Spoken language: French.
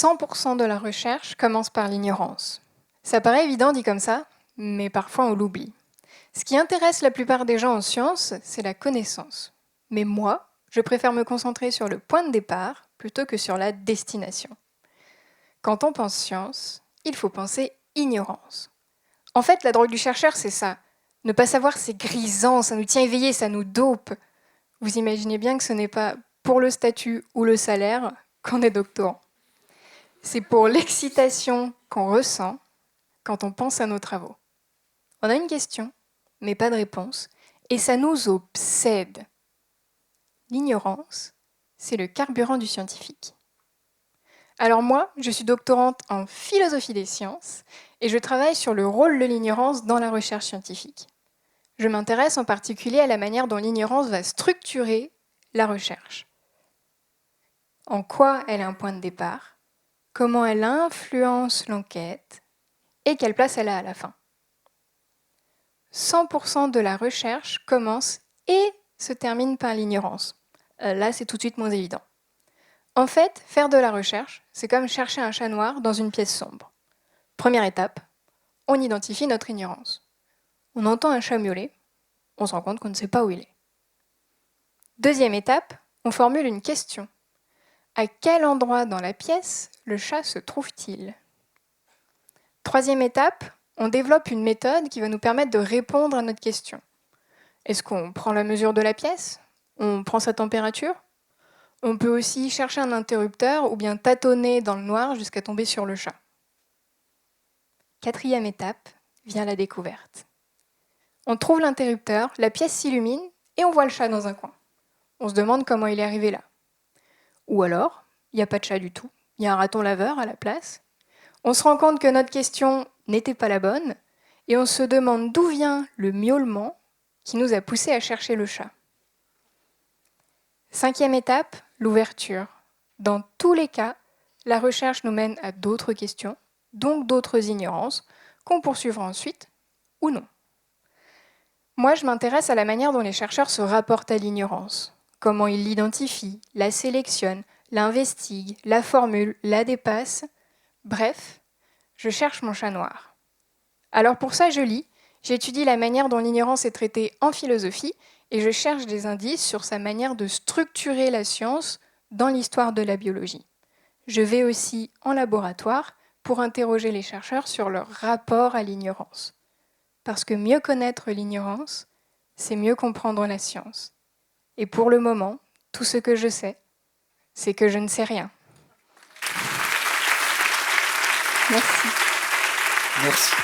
100% de la recherche commence par l'ignorance. Ça paraît évident dit comme ça, mais parfois on l'oublie. Ce qui intéresse la plupart des gens en sciences, c'est la connaissance. Mais moi, je préfère me concentrer sur le point de départ plutôt que sur la destination. Quand on pense science, il faut penser ignorance. En fait, la drogue du chercheur, c'est ça. Ne pas savoir, c'est grisant, ça nous tient éveillés, ça nous dope. Vous imaginez bien que ce n'est pas pour le statut ou le salaire qu'on est doctorant. C'est pour l'excitation qu'on ressent quand on pense à nos travaux. On a une question, mais pas de réponse, et ça nous obsède. L'ignorance, c'est le carburant du scientifique. Alors moi, je suis doctorante en philosophie des sciences et je travaille sur le rôle de l'ignorance dans la recherche scientifique. Je m'intéresse en particulier à la manière dont l'ignorance va structurer la recherche. En quoi elle est un point de départ, comment elle influence l'enquête et quelle place elle a à la fin. 100% de la recherche commence et se termine par l'ignorance. Là, c'est tout de suite moins évident. En fait, faire de la recherche, c'est comme chercher un chat noir dans une pièce sombre. Première étape, on identifie notre ignorance. On entend un chat miauler, on se rend compte qu'on ne sait pas où il est. Deuxième étape, on formule une question. À quel endroit dans la pièce le chat se trouve-t-il ? Troisième étape, on développe une méthode qui va nous permettre de répondre à notre question. Est-ce qu'on prend la mesure de la pièce ? On prend sa température ? On peut aussi chercher un interrupteur ou bien tâtonner dans le noir jusqu'à tomber sur le chat. Quatrième étape, vient la découverte. On trouve l'interrupteur, la pièce s'illumine et on voit le chat dans un coin. On se demande comment il est arrivé là. Ou alors, il n'y a pas de chat du tout, il y a un raton laveur à la place. On se rend compte que notre question n'était pas la bonne et on se demande d'où vient le miaulement qui nous a poussé à chercher le chat. Cinquième étape, l'ouverture. Dans tous les cas, la recherche nous mène à d'autres questions, donc d'autres ignorances, qu'on poursuivra ensuite ou non. Moi, je m'intéresse à la manière dont les chercheurs se rapportent à l'ignorance, comment ils l'identifient, la sélectionnent, l'investiguent, la formulent, la dépassent. Bref, je cherche mon chat noir. Alors pour ça, je lis, j'étudie la manière dont l'ignorance est traitée en philosophie et je cherche des indices sur sa manière de structurer la science dans l'histoire de la biologie. Je vais aussi en laboratoire pour interroger les chercheurs sur leur rapport à l'ignorance. Parce que mieux connaître l'ignorance, c'est mieux comprendre la science. Et pour le moment, tout ce que je sais, c'est que je ne sais rien. Merci. Merci.